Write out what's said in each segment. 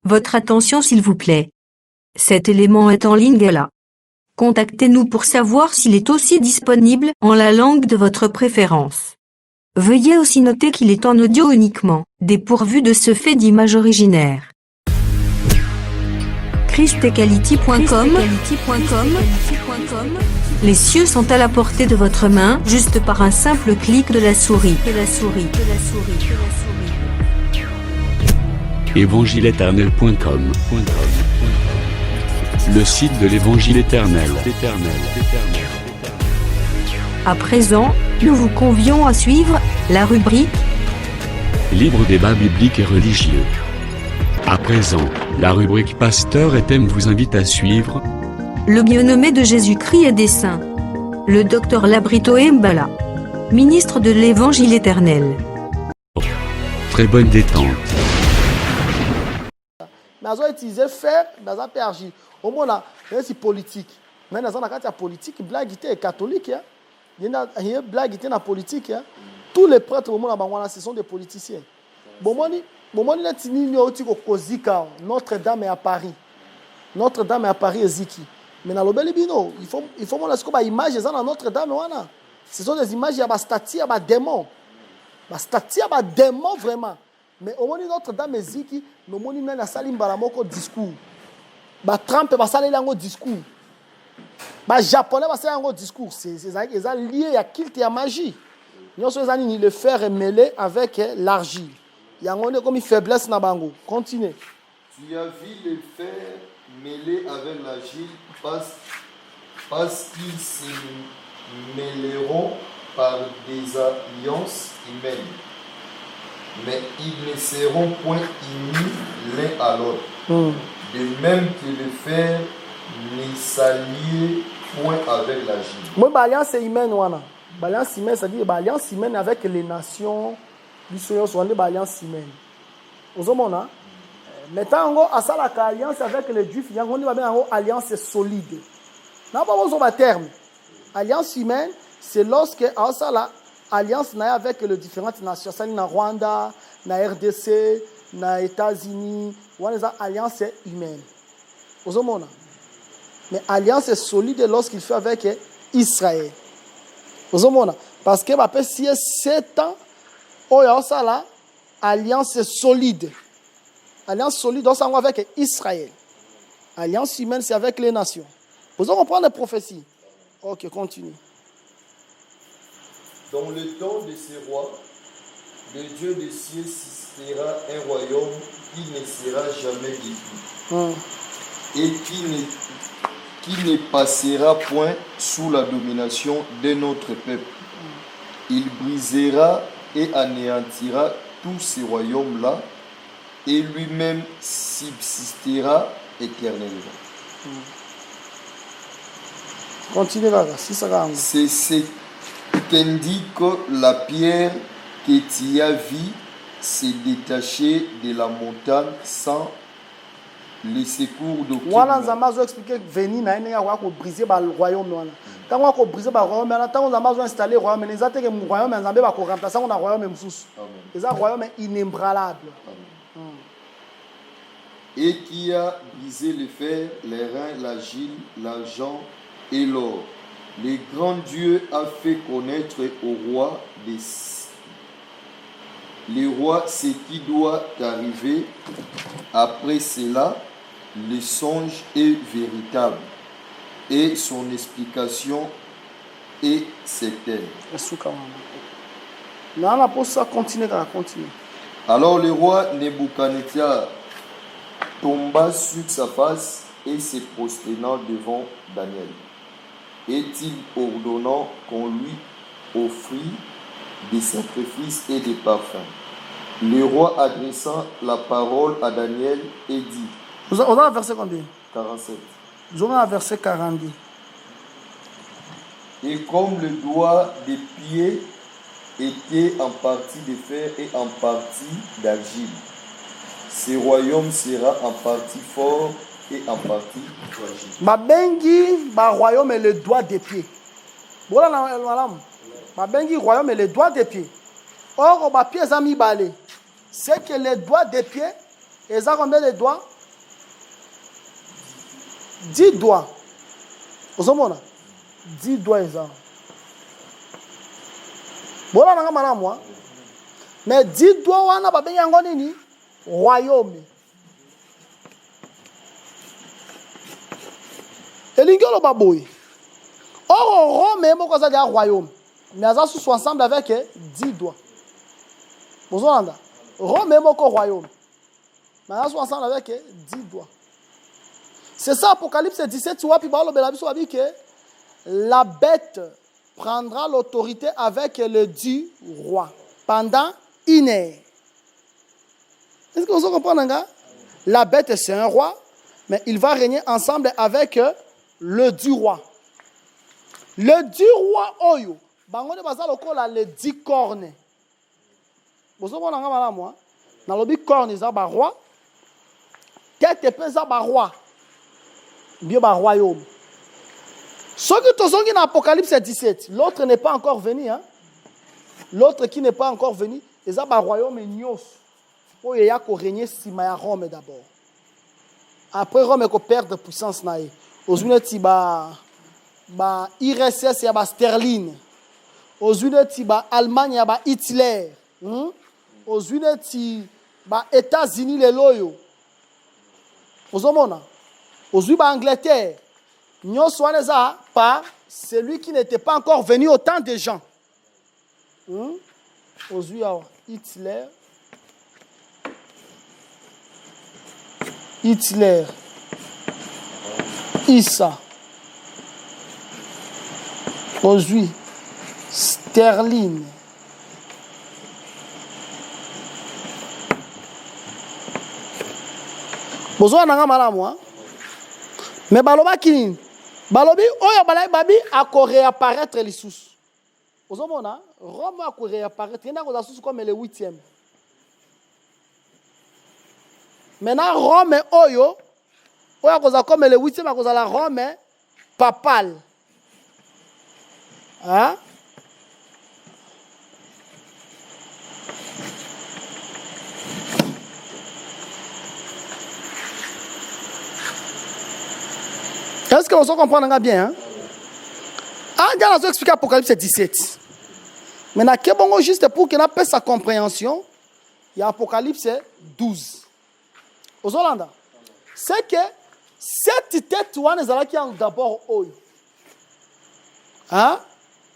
Votre attention s'il vous plaît. Cet élément est en ligne là. Contactez-nous pour savoir s'il est aussi disponible en la langue de votre préférence. Veuillez aussi noter qu'il est en audio uniquement, dépourvu de ce fait d'image originaire. christequality.com. Les cieux sont à la portée de votre main, juste par un simple clic de la souris. Évangileéternel.com. Le site de l'Évangile éternel. À présent, nous vous convions à suivre la rubrique Libre débat biblique et religieux. À présent, la rubrique Pasteur et thème vous invite à suivre Le bien-aimé de Jésus-Christ et des saints. Le docteur Labrito Mbala, ministre de l'Évangile éternel. Très bonne détente. Mais ils ont utilisé fer dans un PRJ. Au moins, là, c'est politique. Mais dans un cas politique, blague était catholique. Il y a une blague était dans la politique. Tous les prêtres, au moins, ce sont des politiciens. Bon, moi, Notre-Dame est à Paris. Notre-Dame est à Paris, Eziki. Mais dans le Bélibino, il faut que les images dans Notre-Dame. Ce sont des images, il y a des statues, il y a des démons. Des statues, il y a des démons vraiment. Mais au moins, Notre-Dame est Ziki, mais au moins, il y a un discours. Les Trump, il y a un discours. Les Japonais, il y a un discours. C'est lié à culte et à magie. Nous sommes le fer est mêlé avec l'argile. Il y a comme une faiblesse dans Bango. Continuez. Tu as vu le fer mêlé avec l'argile parce qu'ils se mêleront par des alliances humaines. Mais ils ne seront point unis l'un à l'autre. De même que le fer ne s'allie point avec l'argile. Moi, l'alliance humaine, l'alliance humaine, c'est-à-dire l'alliance humaine avec les nations, l'alliance humaine. Vous voyez, maintenant, à ça, l'alliance avec les Juifs, il y a une alliance solide. N'a pas besoin de terme. Alliance humaine, c'est lorsque à ça, l'alliance avec les différentes nations, c'est dans Rwanda, dans RDC, dans les États-Unis, on a une alliance humaine. Vous voyez, mais alliance est solide lorsqu'il fait avec Israël. Vous voyez, parce que après 7 ans, il y a ça là, alliance solide. Alliance solide, on s'en va avec Israël. Alliance humaine, c'est avec les nations. Vous allez comprendre les prophéties. Ok, continue. Dans le temps de ces rois, le Dieu des cieux suscitera un royaume qui ne sera jamais détruit. Et qui ne passera point sous la domination d'un autre peuple. Il brisera et anéantira tous ces royaumes-là, et lui-même subsistera éternellement. Continue là, si ça va. C'est ce qu'indique la pierre que tu as vue se détacher de la montagne sans les secours de Voilà, nous expliqué que venir pour briser le royaume. Quand on va briser le royaume, quand on va installer le royaume, nous avons le royaume, nous allons remplacer le royaume. C'est un royaume inébranlable. Et qui a brisé le fer, les reins, l'argile, l'argent et l'or. Le grand Dieu a fait connaître au roi les rois ce qui doit arriver. Après cela, le songe est véritable et son explication est certaine. Alors le roi Nebuchadnezzar tomba sur sa face et se prosternant devant Daniel. Est-il ordonnant qu'on lui offrit des sacrifices et des parfums? Le roi adressant la parole à Daniel et dit. Vous avez un verset combien? 47. Nous avons un verset 42. Et comme le doigt des pieds était en partie de fer et en partie d'argile, ce royaume sera en partie fort et en partie fragile. Mabengi, ba royaume et le doigt des pieds. Voilà, madame. Mabengi, royaume et le doigt des pieds. Or, on va pieds amis balé. C'est que les doigts des pieds, ils ont combien de doigts? 10 doigts. Vous savez, 10 doigts, ça. Bon, là, on a moi. Mais 10 doigts, on a pas bien un royaume. Et l'ingélo baboui. Or, Rome, même quand ça dit un royaume. Mais ça sous ensemble avec 10 doigts. Vous entendez? Rome, même au royaume. Mais ça sous ensemble avec 10 doigts. C'est ça, Apocalypse 17, tu vois, puis que la bête prendra l'autorité avec le dit roi pendant une heure. Est-ce que vous comprenez, gars? La bête, c'est un roi, mais il va régner ensemble avec le dit roi. Le dit roi, oyo, bangone basa lokola le dit corne. Vous comprenez, moi? Dans le but corne, c'est un roi. Tête épée, c'est un roi. Bien, un royaume. Ce que tu as dans Apocalypse 17, l'autre n'est pas encore venu. Hein? L'autre qui n'est pas encore venu, c'est un royaume ignos. Pour y avoir régné à Rome d'abord. Après Rome, il perd de puissance. Aujourd'hui, il y a IRSS, il y a Sterling. Aujourd'hui, il y a Allemagne, il y a Hitler. Aujourd'hui, il y a États-Unis, les loyaux. Aujourd'hui, il y a Angleterre. Nous sommes par celui qui n'était pas encore venu autant de gens. Aujourd'hui, il y a Hitler. Hitler, Issa, aujourd'hui, Sterling, besoin d'un malamu, mais baloba kini, balobi oya balai babi a réapparaître les sous. Vous avez Rome a réapparaître, il y a des sous comme le 8e. Maintenant, Rome est oyo, oya comme le 8e, à cause de la Rome papale. Hein? Est-ce que vous comprenez bien? Hein? Ah, on va expliquer Apocalypse 17. Maintenant, que bon juste pour qu'il ait sa compréhension, il y a Apocalypse 12. Aux Hollandais, c'est que cette tête qui est d'abord oyo. Hein?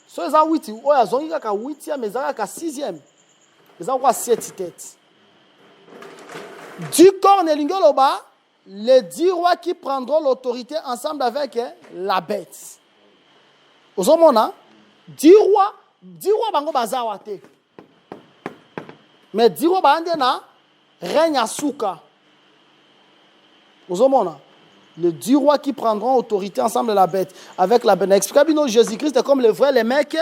So ils ont 8, oyo azongi kaka 8e, mais ils ont 6e. Ils ont 7 têtes. Du corps Nelingoloba, les 10 rois qui prendront l'autorité ensemble avec la bête. Aux Hollandais, 10 rois bango bazawate. Mais 10 rois bandena règne à souka. Vous avez les 10 rois qui prendront autorité ensemble de la bête, avec la bête. Expliquez-nous, Jésus-Christ est comme le vrai, les mecs,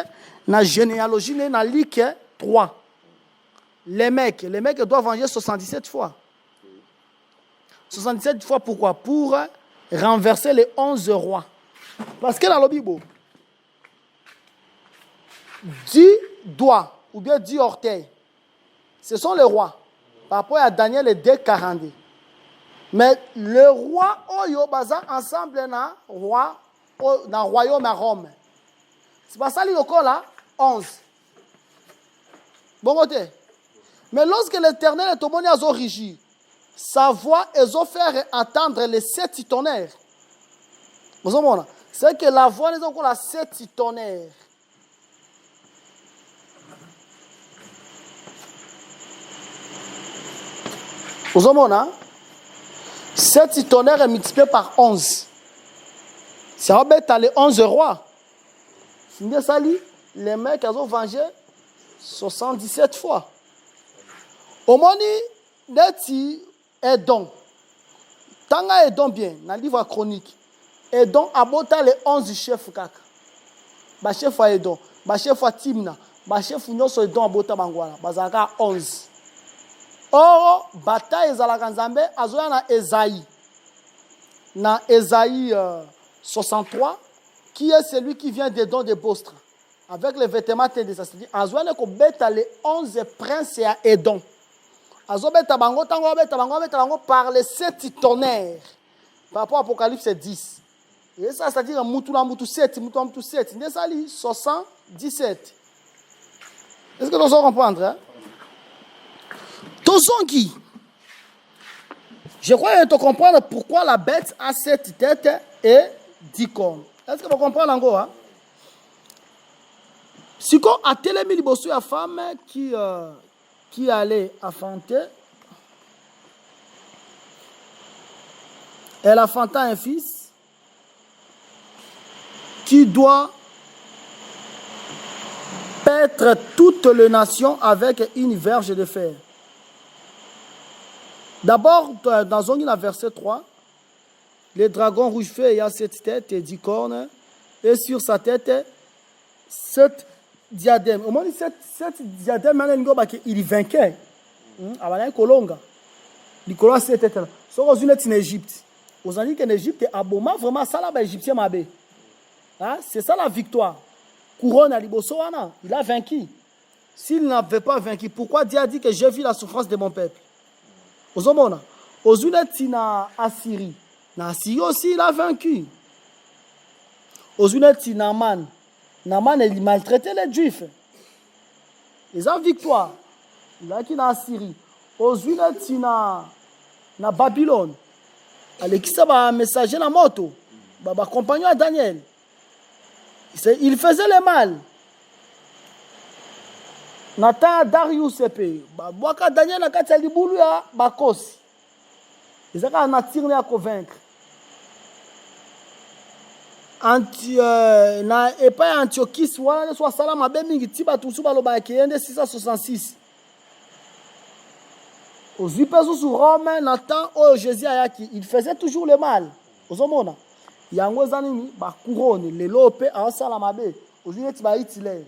dans la généalogie, dans la Luc 3. Les mecs doivent venger 77 fois. 77 fois pourquoi? Pour renverser les 11 rois. Parce que dans le Bible, 10 doigts, ou bien 10 orteils, ce sont les rois. Par rapport à Daniel et 2,42. Mais le roi Oyo baza ensemble na royaume à Rome. C'est pas ça là 11. Bon côté. Mais lorsque l'Éternel est tombé à origines, sa voix est faire entendre les 7 tonnerres. Vous savez, c'est que la voix est encore la 7 tonnerres. Vous savez, 7 tonnerres est multiplié par 11. Ça va être les 11 rois. C'est ça, les mecs ont vengé 77 fois. Au moment où Edom, Tanga Edom bien, dans le livre chronique, Edom a boté les 11 chefs kaka. Ba chef à Edom, ba chef à Timna, ba chef Nyoso Edom a boté Bangwala, bazaka 11. Or, bataille ezalaka nzambe azoya na Esaïe. Na Esaïe 63, qui est celui qui vient des dons de Bostre, avec les vêtements tendus. C'est-à-dire, azoya ko beta les 11 princes à Edom. Azo beta bango tango beta bango par les 7 tonnerres. par rapport à Apocalypse 10. Et ça, c'est-à-dire Moutula Moutou 7, Moutula Moutou 7. C'est ça, 77. Est-ce que nous allons comprendre? Hein? Tozongi. Je crois que tu comprends pourquoi la bête a 7 têtes et 10 cornes. Est-ce que tu comprends encore? Hein? Si on a télémis la femme qui allait affanter, elle affanta un fils qui doit paître toutes les nations avec une verge de fer. D'abord, dans un verset 3, le dragon rouge feu a 7 têtes et 10 cornes, et sur sa tête, 7 diadèmes. Au moins, 7 diadèmes, il vainquait. Il y a 7 têtes. Si on est en Égypte, on a dit qu'en Égypte, vraiment, ça là, Égyptien mabé. C'est ça la victoire. Couronne à Libosoana, il a vaincu. S'il n'avait pas vaincu, pourquoi Dieu a dit que j'ai vu la souffrance de mon peuple? Ozomona, Ozunet na Assyrie. Na Assyrie aussi, il a vaincu. Ozunet Naman. Naman, il maltraitait les Juifs. Ils ont victoire. Il a qui na Assyrie. Ozunet na Babylone. Allez, qui ça va messager na moto? Baba compagnon à Daniel. Il faisait le mal. Nathan Darius épée. Boaka Daniel na kati libulu ya bakosi. Ezaka na tirne à convaincre. Na epa Antiochie wana so sala mabe mingi tiba tusu baloba kende 666. Aux pesos sur Rome, Nathan oh Jésus ayaki, il faisait toujours le mal. Ozomona. Yango zanini ba couronne le lope en sala mabe. Ozuyeti ba itile.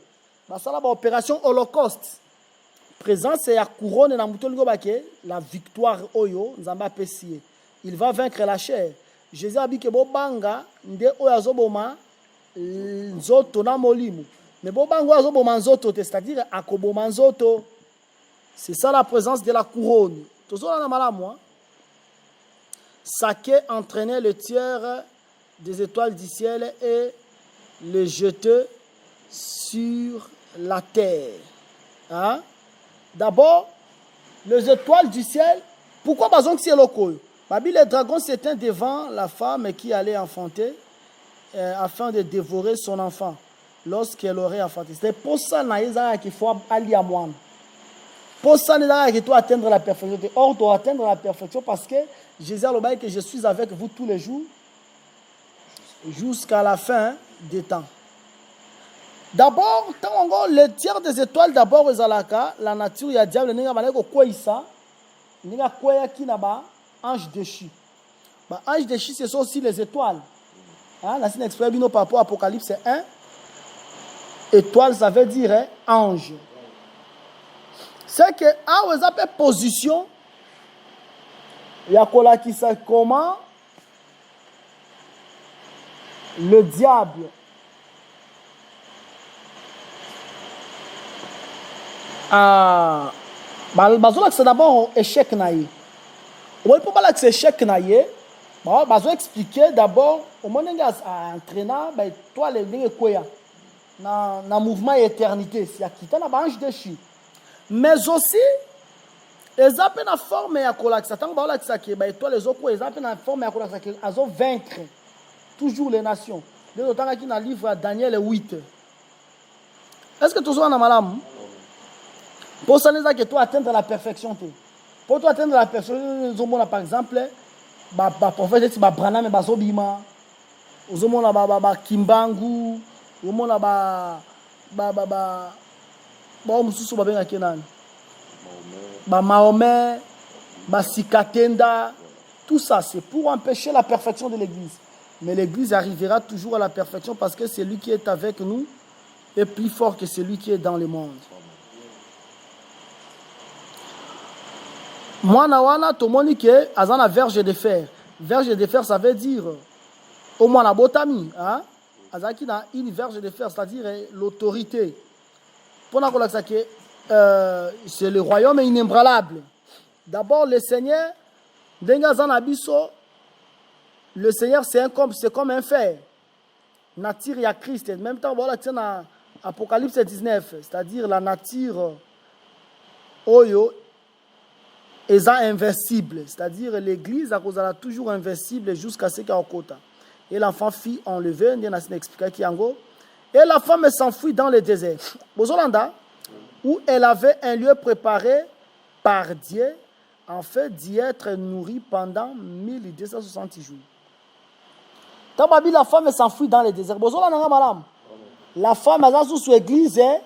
Basala ba opération Holocauste. Présence ya couronne na mutolingo bake la victoire oyo nzamba pesie. Il va vaincre la chair. Jésus a dit que bobanga nde oyo azoboma nzoto na molimo. Mais bobanga azoboma nzoto, c'est-à-dire akoboma nzoto. C'est ça la présence de la couronne. Tozola na malamu. Saké entraînait le tiers des étoiles du ciel et le jeter sur la terre. Hein? D'abord, les étoiles du ciel, pourquoi bazon c'est loco? Le dragon s'éteint devant la femme qui allait enfanter afin de dévorer son enfant lorsqu'elle aurait enfanté. C'est pour ça qu'il faut aller à moi. Pour ça qu'il faut atteindre la perfection. Or, tu dois atteindre la perfection parce que Jésus a dit que je suis avec vous tous les jours jusqu'à la fin des temps. D'abord, le tiers des étoiles, d'abord, la nature, il y a diable, il y a ange déchu. Ange déchu, ce sont aussi les étoiles. La scène exprès par rapport à Apocalypse 1. Étoile, ça veut dire ange. C'est que, on appelle position, il y a comment le diable c'est d'abord échec naïe. On peut pas que c'est échec naïe. Bazo expliquer d'abord au moment où on entraîner toi les lignes quoi na mouvement éternité c'est qui t'a na ange déchu. Mais aussi ils appellent la forme ya kolak satan ba la ça qui toi les autres ils appellent la forme ya kolak ça qui azo vaincre toujours les nations. Les autres qui dans livre Daniel 8. Est-ce que tu as na malam? Pour ça, que toi atteindre la perfection. Pour toi atteindre la perfection, par exemple, prophète dit Branham Bazobima, Kimbangu, Mahomet, Sikatenda, tout ça, c'est pour empêcher la perfection de l'Église. Mais l'Église arrivera toujours à la perfection parce que celui qui est avec nous est plus fort que celui qui est dans le monde. Moi, nawana, tout le monde qui est à la verge de fer. Verge de fer, ça veut dire au moins la botami. Azaki dans une verge de fer, c'est-à-dire l'autorité. Pour nous c'est le royaume inébranlable. D'abord, le Seigneur, Dengazan Abisso, le Seigneur, c'est comme un fer. Nature, il y a Christ. En même temps, voilà, c'est dans Apocalypse 19, c'est-à-dire la nature, oyo, est invincible. C'est-à-dire l'église, à cause elle est toujours invincible jusqu'à ce qu'il y ait un quota. Et l'enfant fut enlevé, on a expliqué qui en gros. Et la femme s'enfuit dans le désert. Bozolanda, où elle avait un lieu préparé par Dieu, en fait d'y être nourrie pendant 1260 jours. Tababi, la femme s'enfuit dans le désert. Bozolanda, madame. La femme a sous l'église est.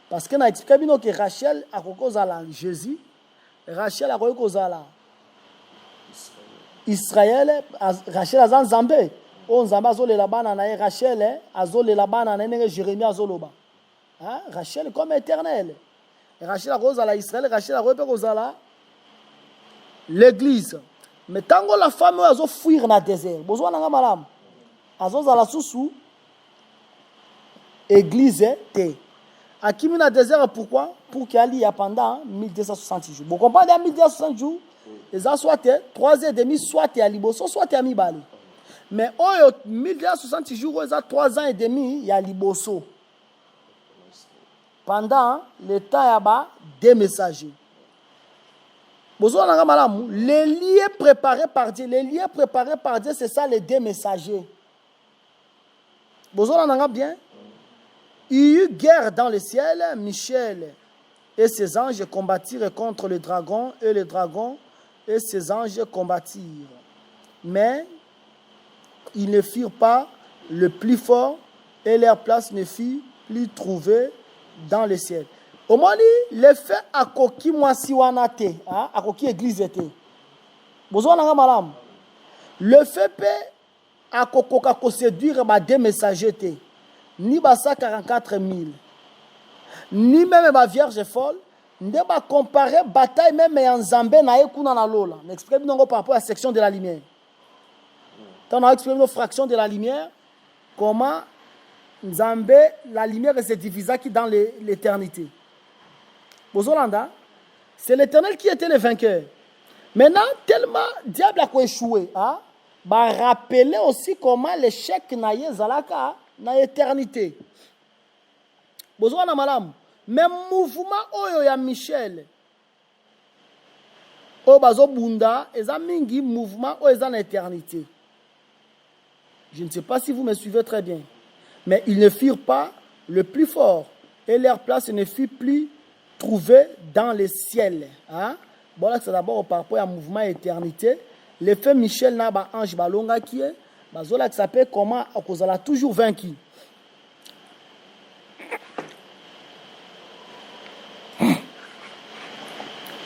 Parce que nous expliqué que Rachel a cause à Jésus, Rachel a cause à Israël, Rachel a Zambé. On Zambé a zolé la banane, Rachel a zolé la banane, Jérémie a zoloba. Rachel comme éternel. Rachel a cause à Israël, Rachel a cause à l'église. Mais tant que la femme a fuir dans le désert, besoin d'un madame, a la sous église est. À qui dans le désert, pourquoi? Pour qu'il y ait pendant 1260 jours. Vous comprenez, 1260 jours, ils ont soit 3 ans et demi, soit à Liboso, soit à Mibali. Mais 1260 jours, ils ont 3 ans et demi, il y a Liboso. Pendant le temps, il y a des messagers. Les liens préparés par Dieu, c'est ça les deux messagers. Vous avez bien? Il y eut guerre dans le ciel. Michel et ses anges combattirent contre le dragon, et le dragon et ses anges combattirent. Mais ils ne firent pas le plus fort, et leur place ne fut plus trouvée dans le ciel. Au moins, l'effet à koki mwasiwanate, à koki église était. Besoin d'un malam. Le fait à kokoka ko séduire des messagers té. Ni basa 44 000, ni même ma vierge folle, ne va comparer bataille même en Zambé na ekuna na lola. N'explique nous par rapport à la section de la lumière. Quand on a expliqué nos fractions de la lumière, comment Zambé, la lumière se divisa qui dans l'éternité. Bozolanda, c'est l'éternel qui était le vainqueur. Maintenant, tellement diable a échoué, va rappeler aussi comment l'échec na yezalaka na éternité. Besoin na malam. Même mouvement oyo ya Michel. O bazo bunda, eza mingi mouvement o eza na éternité. Je ne sais pas si vous me suivez très bien. Mais ils ne firent pas le plus fort et leur place ne fut plus trouvée dans le ciel. Bon là c'est d'abord par rapport à mouvement éternité. L'effet Michel na ba ange balonga qui est bazola qui s'appelle comment a toujours vaincu.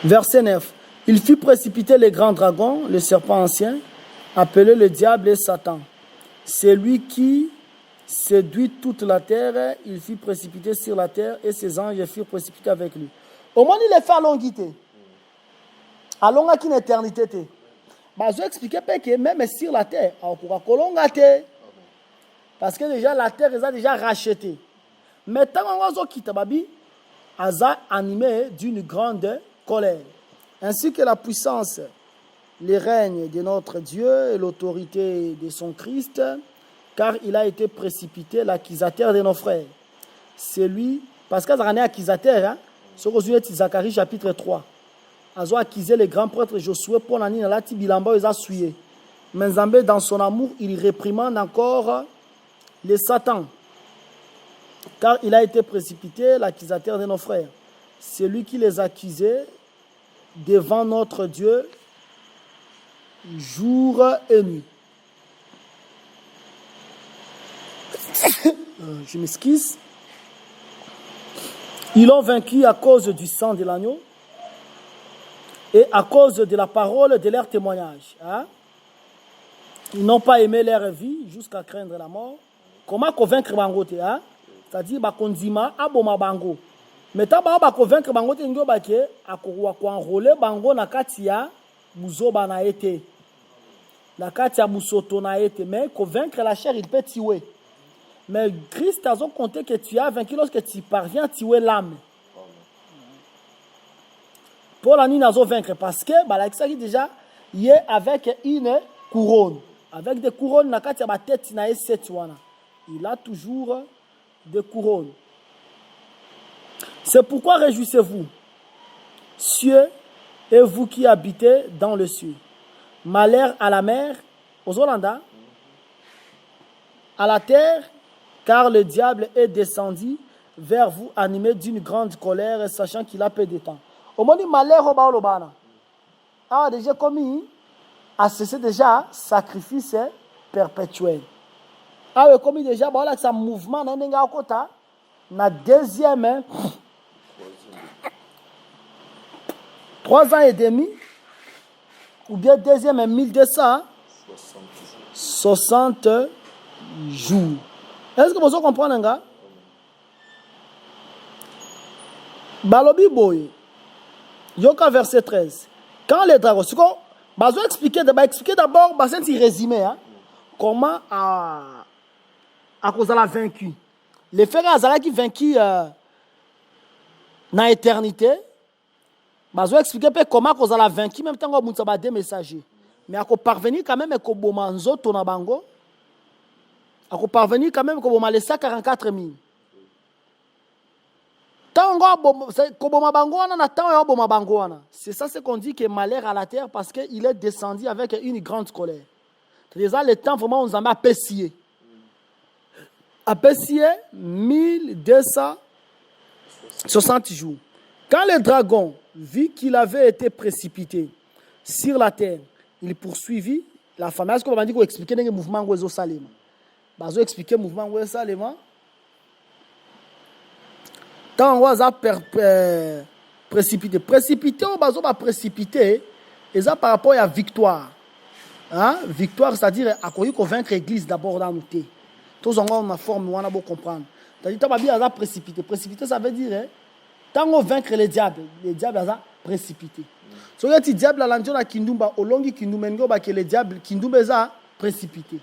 Verset 9. Il fit précipiter le grand dragon, le serpent ancien, appelé le diable et Satan. C'est lui qui séduit toute la terre. Il fit précipiter sur la terre et ses anges furent précipités avec lui. Au moins il est fait à longuité. À longuité qui éternité. Je vais expliquer que même sur la terre, on pourra colongater. Parce que déjà la terre est déjà rachetée. Mais tant qu'on a quitté Babi, Aza animé d'une grande colère. Ainsi que la puissance, les règnes de notre Dieu et l'autorité de son Christ, car il a été précipité l'accusateur de nos frères. C'est lui, parce qu'il a été accusateur, sur Zacharie chapitre 3. Azo accusé le grand prêtre Josué pour l'année dans la Tibilamba, ils ont sué. Mais Zambé, dans son amour, il réprimande encore les Satan. Car il a été précipité, l'accusateur de nos frères. C'est lui qui les accusait devant notre Dieu, jour et nuit. Je m'excuse. Ils l'ont vaincu à cause du sang de l'agneau et à cause de la parole de leur témoignage. Ils n'ont pas aimé leur vie jusqu'à craindre la mort. Comment convaincre Bangote? C'est-à-dire, Bakondima, Aboma Bango. Mais tant que convaincre Bangote, il faut enrôler Bango na katia Buzoba na été. La katia Busoto na été. Mais convaincre la chair, il peut tuer. Mais Christ a compté que tu as vaincu lorsque tu parviens à tuer l'âme. Pour la nuit, nous avons vaincre parce que, déjà, il est avec une couronnes. Avec des couronnes, na kati ya ba tête na 7 wana. Il a toujours des couronnes. C'est pourquoi réjouissez-vous, cieux, et vous qui habitez dans le ciel. Malheur à la mer, aux Hollandais, à la terre, car le diable est descendu vers vous animé d'une grande colère, sachant qu'il a peu de temps. Au moment où malheur au Baolobana a déjà commis à cesser déjà sacrifice perpétuel. A commis déjà voilà que ça mouvement dans nenga kota na deuxième 3 ans et demi ou bien deuxième 1260 jours. Est-ce que vous comprenez nga? Balobi boy. Yoka verset 13. Quand les dragons, ce qu'on va expliquer d'abord, c'est un résumé, hein, comment à cause de la vaincu. Les frères Azara qui vaincu dans l'éternité, je vais expliquer comment à cause de la vaincu, même temps qu'on a des messagers. Mais à parvenir quand même, qu'on a un autre bango, à parvenir quand même, qu'on a laissé 44 000. C'est ça ce qu'on dit que malheur à la terre parce qu'il est descendu avec une grande colère. C'est-à-dire le temps vraiment on s'en a apprécié. Apprécié 1260 jours. Quand le dragon vit qu'il avait été précipité sur la terre, il poursuivit la femme. Est-ce qu'on va dire qu'on explique le mouvement Wezo Salema? On va expliquer le mouvement Wezo Salema. Quand on va précipiter, on va précipiter, et ça par rapport à la victoire. Hein? Victoire, c'est-à-dire à convaincre l'église d'abord dans nous. Tous on a forme, on a beau comprendre. C'est-à-dire qu'on va bien précipiter. Précipiter, ça veut dire, tant on vaincre les diables va précipiter. Si on dit diable à l'anjon à Kindumba, au long qui nous mène que les diables Kindumba va précipiter.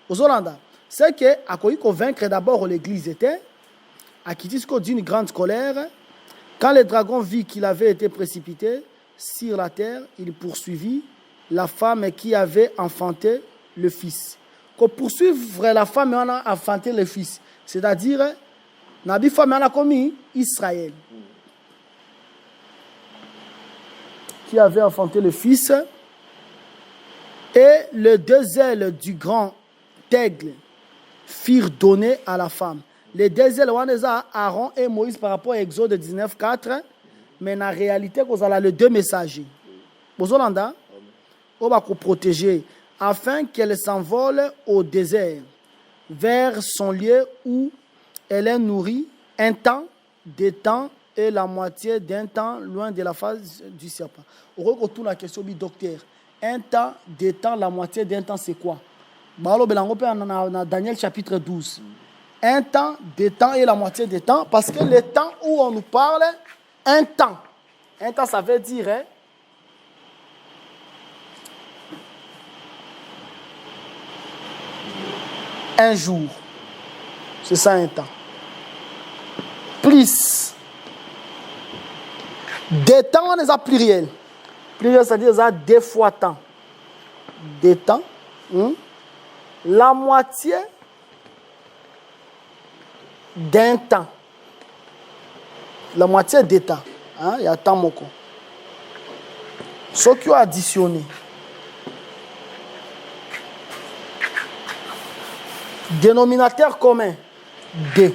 Aux Hollandais, c'est que à convaincre d'abord l'église était. Akitisco d'une grande colère, quand le dragon vit qu'il avait été précipité sur la terre, il poursuivit la femme qui avait enfanté le fils. Qu'on poursuivre la femme, on a enfanté le fils. C'est-à-dire, Nabi femme a commis Israël. Qui avait enfanté le fils. Et les 2 ailes du grand aigle firent donner à la femme. Les 2 ailes, on les a Aaron et Moïse par rapport à Exode 19, 4. Mais en réalité, vous avez les 2 messagers. Vous avez on va protéger afin qu'elle s'envole au désert vers son lieu où elle est nourrie un temps, 2 temps et la moitié d'un temps loin de la face du serpent. On retourne la question du docteur. Un temps, 2 temps, la moitié d'un temps, c'est quoi? Dans Daniel chapitre 12. Un temps, 2 temps et la moitié des temps, parce que le temps où on nous parle, un temps, ça veut dire un jour. C'est ça un temps. Plus. 2 temps, on les a pluriels. Pluriel, c'est-à-dire ça 2 fois temps. 2 temps. La moitié d'un temps. La moitié des temps. Il y a temps moko. Ce qui ont additionné. Dénominateur commun. 2.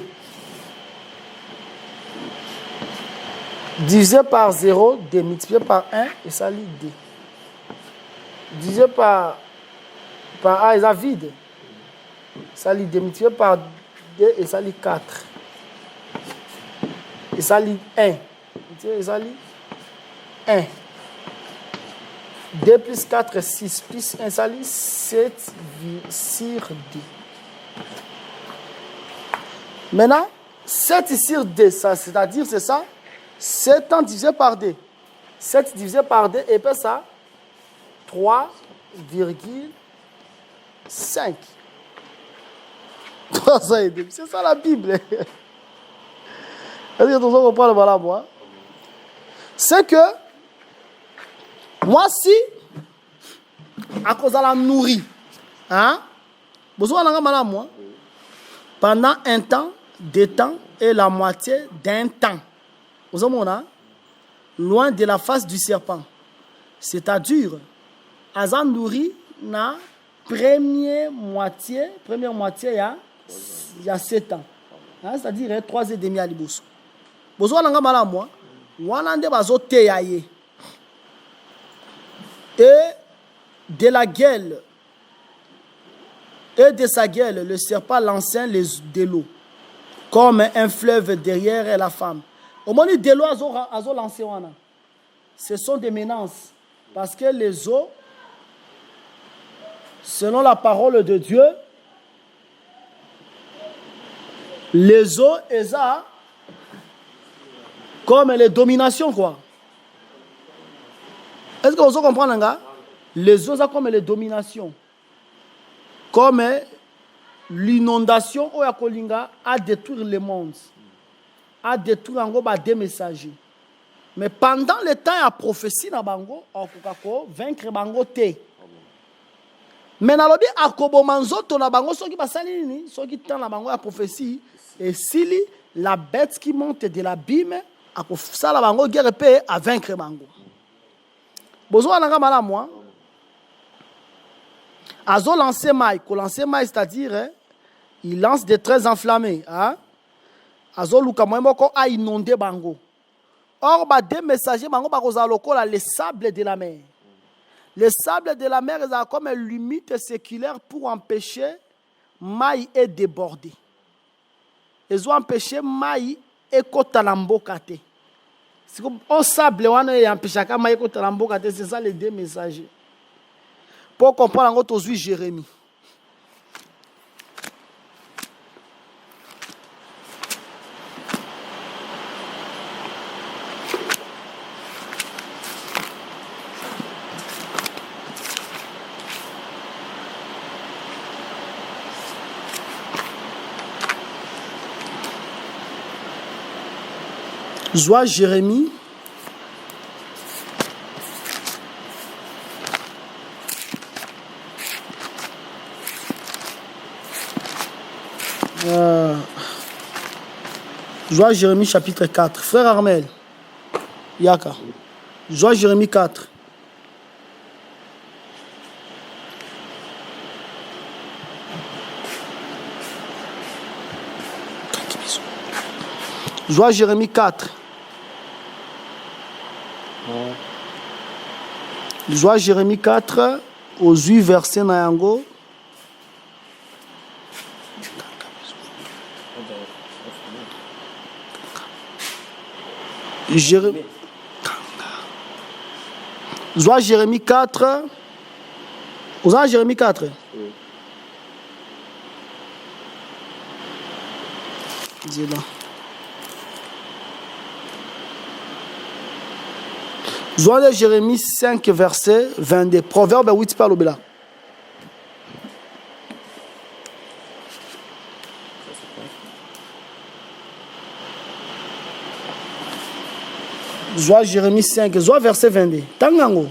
Divisé par 0, 2. Multiplié par 1, et ça lit 2. Divisé par A, et ça vide. Ça lit 2. Multiplié par 2, et ça lit 4. Et ça lit 1. Et ça lit 1. 2 plus 4, 6. Plus 1, ça lit 7 sur 2. Maintenant, 7 sur 2, c'est-à-dire, c'est ça, 7 ans divisé par 2. 7 divisé par 2, et puis ça, 3,5. 3,5. C'est ça la Bible. C'est que, moi, si à cause de la nourrie. Hein? Pendant un temps, 2 temps et la moitié d'un temps. Vous avez loin de la face du serpent. C'est-à-dire, Azan nourri na première moitié, il y a 7 ans. Hein? C'est-à-dire 3 et demi à l'ibousso. Vous avez et de la gueule et de sa gueule, le serpent lançait de l'eau, comme un fleuve derrière la femme. Au moment où de l'eau a lancé, ce sont des menaces. Parce que les eaux, selon la parole de Dieu, les eaux, elles ont comme les dominations, quoi. Est-ce que vous comprenez, là? Les eaux ont comme les dominations. Comme l'inondation a détruit le monde, a détruit des messagers. Mais pendant le temps de prophétie, on peut vaincre bango te. Mais dans le but, akobo manzoto na bango soki basali nini, soki tant na bango ya prophétie, et si la bête qui monte de l'abîme, akosala bango guerre pe à vaincre bango. Bozo nanga mala moi. Azo lancer maï, c'est-à-dire il lance des traits enflammés, hein? Azo luka moko a inondé bango. Or des messagers bango bakoza lokola les sables de la mer. Les sables de la mer ont comme une limite séculaire pour empêcher maï et déborder. Ils ont empêché maï et kotalamboka te. C'est comme on sable on a empêché maï et kotalamboka te, c'est ça les 2 messagers. Pour comprendre, on a Jérémie. Joie Jérémie. Joie Jérémie chapitre 4. Frère Armel, Yaka. Joie Jérémie 4. Joie Jérémie 4. Joie Jérémie 4, aux 8 versets Nayango. Joie Jérémie 4. Vous avez Jérémie 4? Oui. Dis là. Joie de Jérémie 5, verset 22. Proverbe 8 parle au Béla. Joie Jérémie 5, Joie verset 22. Tangango.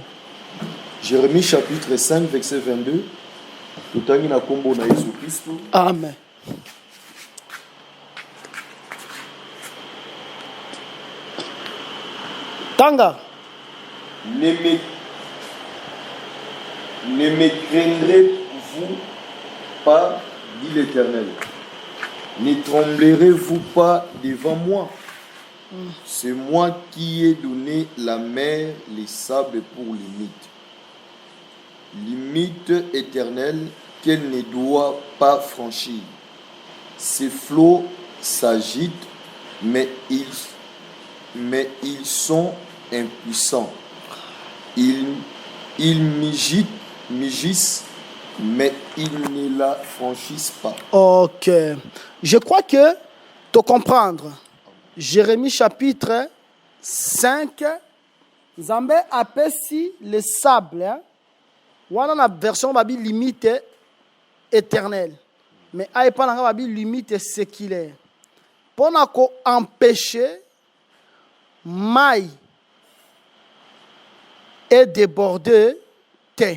Jérémie chapitre 5, verset 22. Tutangi na kombo na Yesu Kristo. Amen. Tanga. Ne me craindrez-vous pas, dit l'Éternel. Ne tremblerez-vous pas devant moi? C'est moi qui ai donné la mer, les sables pour limite. Limite éternelle qu'elle ne doit pas franchir. Ces flots s'agitent, mais ils sont impuissants. Ils mugissent, mais ils ne la franchissent pas. Ok. Je crois que, tu comprendre, Jérémie chapitre 5, Zambé appelle le sable. Ou dans la version Babi limite éternelle. Mais il pas dans Babi limite séculaire. Pour empêcher maille et déborder te.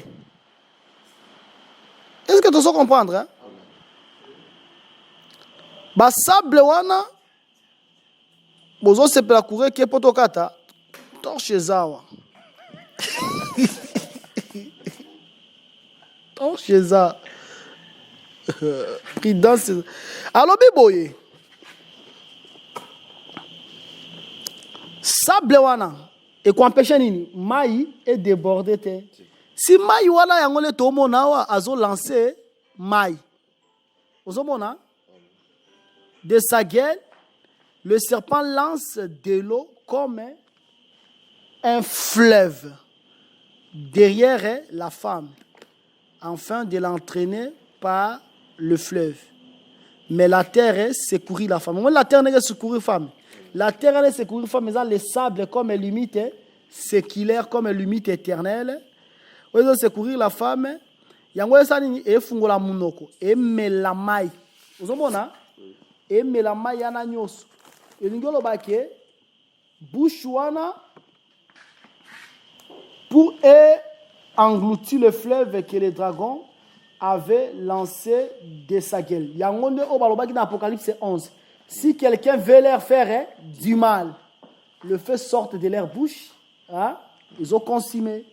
Est-ce que tu sais comprendre? Hein? Ba sable wana bozo sepela courir ke poto kata torche zawa. Torche za. Prudence. Alors biboye. Sable wana et qu'on empêche nini mai est débordé te. Si mai wana yangole tomo nawa azo lancer mai. Ozomona de sa gueule, le serpent lance de l'eau comme un fleuve derrière la femme, afin de l'entraîner par le fleuve. Mais la terre secourit la femme. La terre n'est secourir la femme. La terre n'est secourir la femme, mais le sable comme limite séculaire, comme limite éternelle. Ils ont secourir la femme. Yango sani e fungola munoko e melamai. Uzomona? E melamai yana nyoso. Elingolo bake bouchouana pour engloutir le fleuve que les dragons avaient lancé de sa gueule. Yangonde obalobaki dans Apocalypse 11. Si quelqu'un veut leur faire du mal, le feu sort de leur bouche, hein? Ils ont consumé.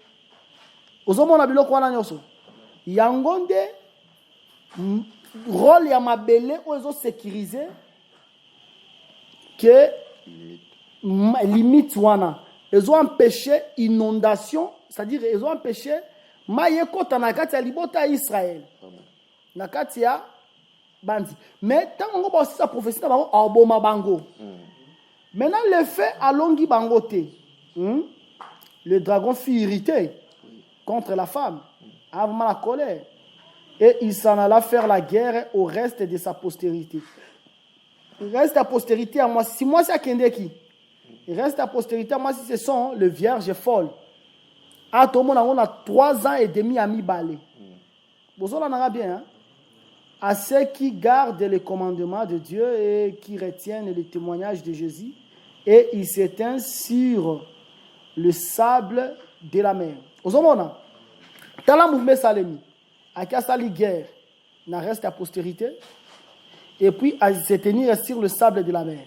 Uzomona biloko wana nyoso. Yangonde rôle ya mabele ils ont sécurisé que limite wana ils ont empêché inondation, c'est-à-dire ils ont empêché maye kota na kati ya libota Israël na kati ya bandi. Mais tant on va aussi sa prophétie na bango aboma bango. Maintenant le fait alongi bango te. Le dragon fut irrité contre la femme, a vraiment la colère. Et il s'en alla faire la guerre au reste de sa postérité. Il reste à postérité à moi. Si moi c'est Kendeki, il reste à postérité à moi si ce sont les vierges folles. À tout le monde, on a 3 ans et demi à mi-balé. Vous en avez bien, hein? À ceux qui gardent les commandements de Dieu et qui retiennent les témoignages de Jésus, et il s'éteint sur le sable de la mer. Vous en avez, dans la mouvement Salemi, à Kassali guerre, il reste à postérité, et puis à se tenir sur le sable de la mer.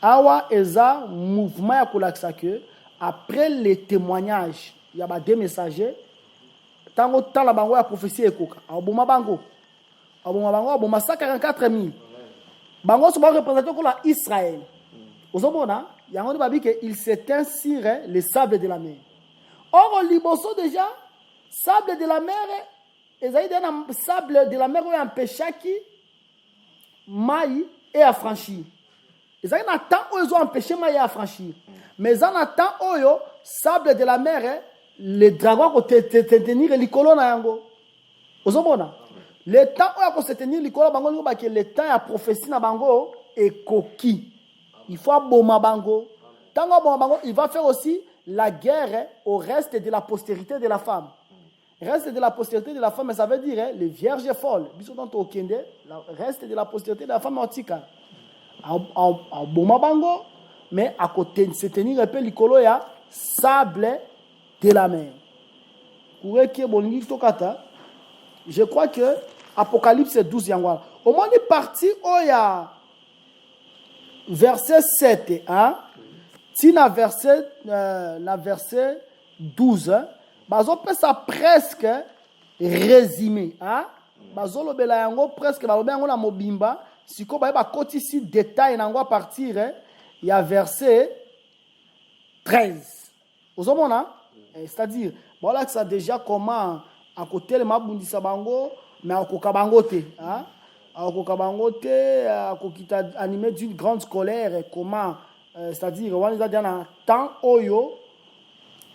Awa eza mouvement ya kolaksa que après les témoignages, il y a des messagers. Tango tala bango ya prophétie ekoka. Aboma bango. Aboma 144 000. Bango so ba représenter ko la Israël. Ozomona, yango babi que il s'éteint sur le sable de la mer. Or liboso déjà sable de la mer ezali dans sable de la mer oyo empêchaki mai et affranchir. Ezali na temps oyo ont empêché mai et affranchir. Mais en temps oyo sable de la mer les dragons ko tenir likolo na yango. Ozomona le temps oyo ko se tenir likolo bango ngo ba que le temps ya prophétie na bango ekoki. Il faut aboma bango. Tango aboma bango, il va faire aussi la guerre au reste de la postérité de la femme. Le reste de la postérité de la femme, ça veut dire les vierges folles. Le reste de la postérité de la femme antique. Aboma bango, mais à côté de se tenir un peu l'icolo, il y a sable de la mer. Je crois que Apocalypse 12, yangwa. Au moins, est parti où il y a verset 7, hein? Si na verset 12, bazo peut ça presque résumé, hein? Bazo lo bela yango presque ba yango la mobimba, siko ba ba koti si détail nango à partir, il y a verset 13. Ozomona? C'est-à-dire, voilà que ça déjà comment à côté le mabundisa bango, mais à kokabango te, hein? À kokabango te, à kokita animé d'une grande colère, comment c'est-à-dire, on a dit en temps oyo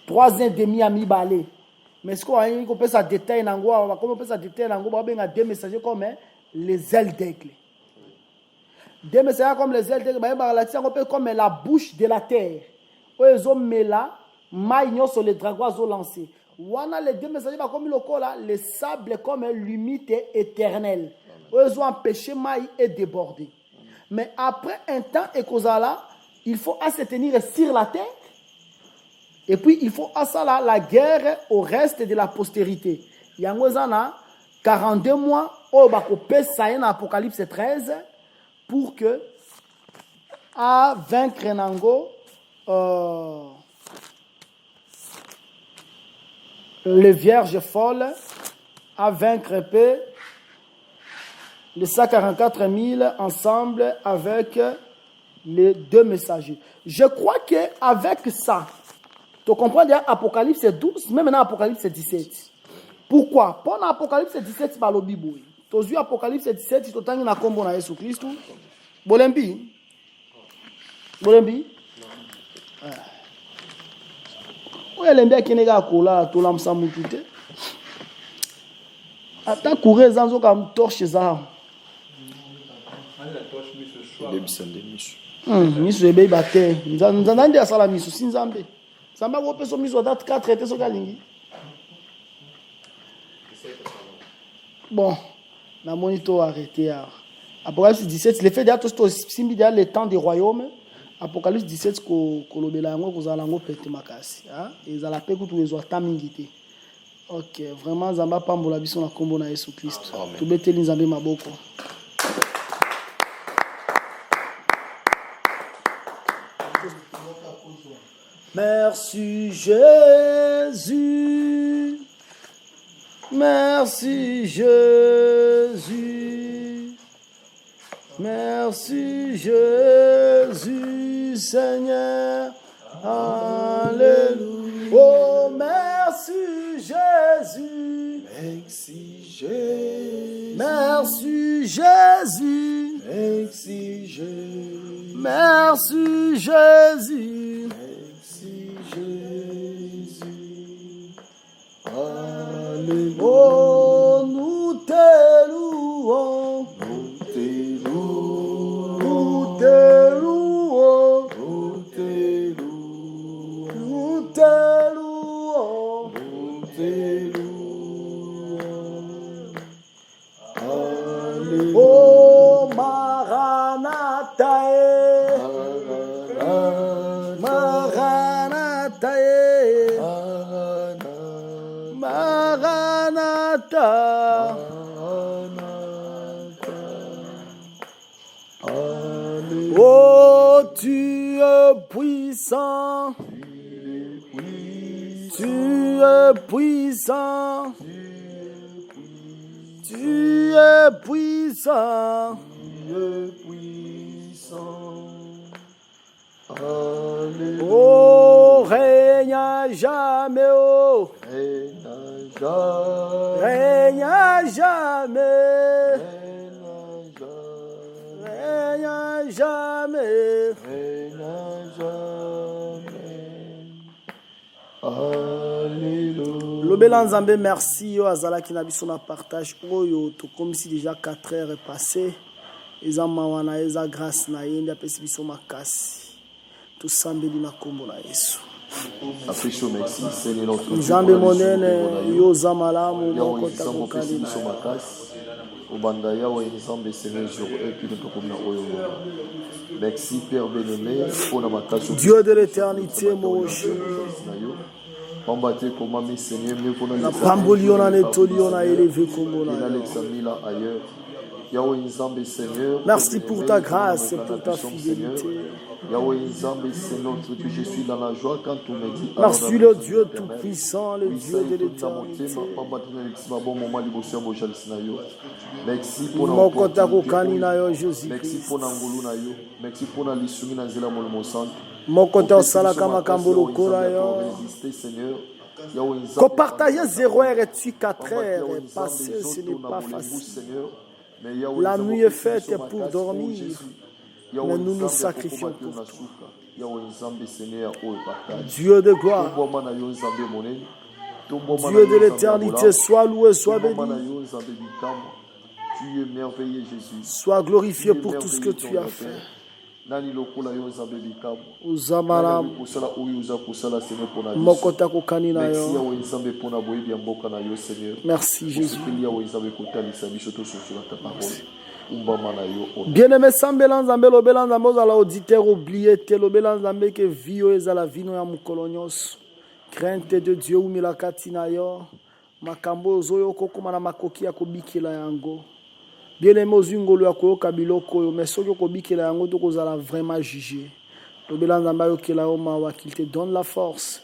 3 ans et demi à mi-balé. Mais ce qu'on peut ça détailler nango, comment on peut ça détailler nango, on a des messagers comme les ailes d'aigle. Des messagers comme les ailes d'aigle, on peut comme la bouche de la terre. Ils ont mis là, maïgnon sur les dragons ont lancé. On a les 2 messagers comme le là, les sables comme limite éternelle. Ils ont empêché maï et déborder. Mais après un temps et cause là, il faut se tenir sur la terre. Et puis, il faut à ça là, la guerre au reste de la postérité. Yangozana, 42 mois, oh, bah, ça y est, dans Apocalypse 13, pour que, à vaincre Nango, les vierges folles, à vaincre peu, les 144 000 ensemble avec les 2 messagers. Je crois qu'avec ça, tu comprends déjà Apocalypse 12, même dans Apocalypse 17. Pourquoi? Pour Apocalypse 17, par le Bible. Tu as vu Apocalypse 17, tu as vu combo na Jésus Christ. Bolembi? Bolembi? Oui, elle aime bien qu'il y ait un cola, tout l'âme sans moutoute. Attends, courir, sans aucun torche, ça. Misu ebe bate nzanda ndi asala misu si nzambe samba ko peso misu date 4 ete so kalingi bon na monito arrêté Apocalypse 17 le fait déjà tout simbi déjà le temps des royaumes Apocalypse 17 ko lobela yango ko zala ngo pete makasi ezala pe kutu ezo tamingi te. OK, vraiment nzamba pambola biso na kombo na Yesu Christ to beteli nzambe maboko. Merci Jésus, merci Jésus, merci Jésus Seigneur, alléluia. Oh merci Jésus, merci Jésus, merci Jésus, merci Jésus, merci Jésus. Alléluia. Oh, nous te louons, nous te louons, nous te louons, nous te louons, nous te louons, nous te louons. Alléluia. Oh, Maranatha, Maranatha, Maranatha, oh tu es puissant, tu es puissant, tu es puissant, oh règne à jamais, oh règne à jamais, règne à jamais, règne à jamais. Alléluia. Lobela Nzambe, merci yo azala ki na biso na partage oyo to comme si déjà 4 heures est passé. Eza mawana eza grâce na yende apesi biso makasi. To sambeli na kombo na Yesu. Nzambe monene yo zamalamu moko takokali na merci Père bien-aimé pour la matation. Dieu de l'éternité moshi na pamboli ona netoli ona élevé kombo na merci pour ta grâce et pour ta fidélité. Je suis dans la joie quand on me dit merci le Dieu tout-puissant, le Dieu de l'éternité. Merci pour Jésus-Christ. Merci pour la lisumi na nzela molimo santo. Mokota osalaka makambo lokola yo. Ko partager 0 heure et 4 heures est passé, ce n'est pas facile. La nuit est faite pour dormir, mais nous nous sacrifions pour toi. Dieu de gloire, Dieu de l'éternité, sois loué, sois béni. Tu es merveilleux, Jésus. Sois glorifié pour tout ce que tu as fait. Merci Jésus. Bien-aimé Sambela Nzambe lobela Nzambe ozala auditeur oublié te lobela Nzambe ke vio ezala vino ya mukolo nyonso. Crainte de Dieu umilaka tina yo. makambo ozoyoka okóma na makoki ya kobikela yango. Bien-aimé ozwi ngolu ya koyoka biloko oyo, mais soki okobikela yango tokozala vraiment jugé. Lobela Nzambe ayokela yo mawa, qu'il te donne la force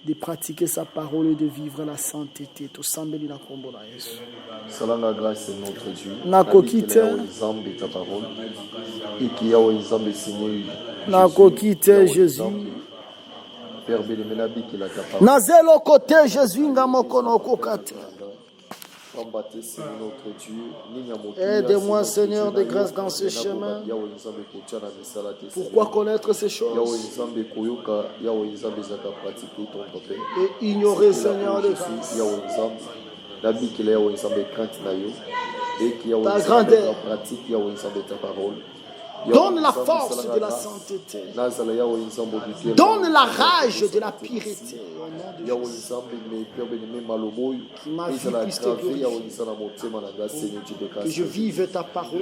de pratiquer sa parole et de vivre la sainteté. Tosambeli na kombo na Yesu. Salanga grâce est notre Dieu. Nakoki te. Nzambe ta parole. Et qui a Nzambe Seigneur. Nakoki te Jésus. Père bien-aimé nabi qui la ta parole. Nazelo côté Jésus ngamoko na okokata. Aide-moi, Seigneur, de grâce dans ce chemin. Pourquoi connaître ces choses et ignorer, Seigneur, de grâce ta grandeur. Donne la force de la sainteté. Donne la rage de la pureté. Au nom de Jésus. Que ma vie puisse te glorifier. Que je vive ta parole.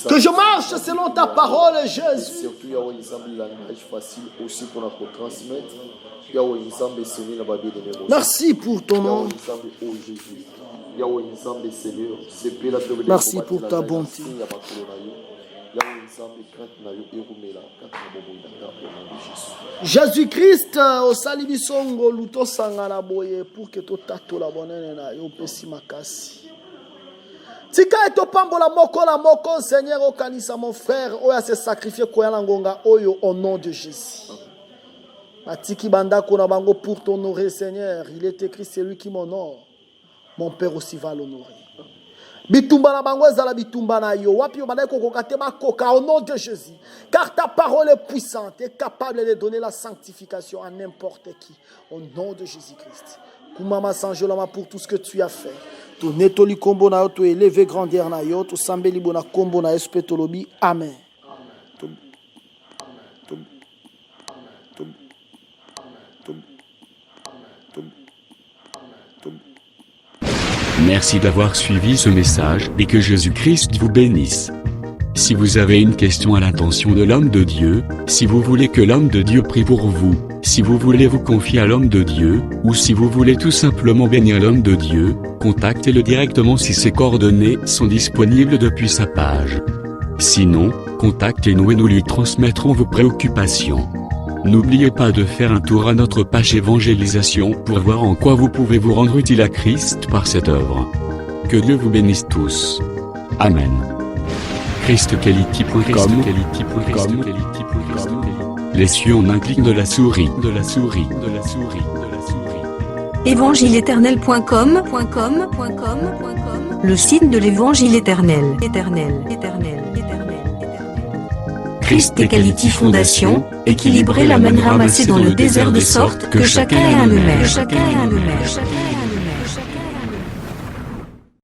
Que je marche selon ta parole, Jésus. Merci pour ton nom. Merci pour ta bonté. Jésus-Christ, au salibisongo luto sangana boye pour que to tato la bonne na yo pesi makasi. Tika eto pambola moko Seigneur au kanisa mon frère oya se sacrifier koyala ngonga oyo au nom de Jésus. Matiki banda kona bango pour t'honorer Seigneur, il est écrit c'est lui qui m'honore. Mon Père aussi va l'honorer. Bitumba na bango ezala bitumba na yo wapi obanda kokoka te makoka au nom de Jésus. Car ta parole est puissante et capable de donner la sanctification à n'importe qui au nom de Jésus-Christ. Kumama sanjolama pour tout ce que tu as fait. Tu netoli kombo na yo, tu élevé grandeur na yo, tu sambeli bona kombo na Yesu petolobi. Amen. Merci d'avoir suivi ce message et que Jésus-Christ vous bénisse. Si vous avez une question à l'intention de l'homme de Dieu, si vous voulez que l'homme de Dieu prie pour vous, si vous voulez vous confier à l'homme de Dieu, ou si vous voulez tout simplement bénir l'homme de Dieu, contactez-le directement si ses coordonnées sont disponibles depuis sa page. Sinon, contactez-nous et nous lui transmettrons vos préoccupations. N'oubliez pas de faire un tour à notre page évangélisation pour voir en quoi vous pouvez vous rendre utile à Christ par cette œuvre. Que Dieu vous bénisse tous. Amen. ChristQuality.com. Les cieux en un clic de la souris. Évangile-éternel.com. Le site de l'Évangile éternel. Christ Equality Fondation, équilibrer la manne ramassée dans le désert de sorte que chacun ait un numéro.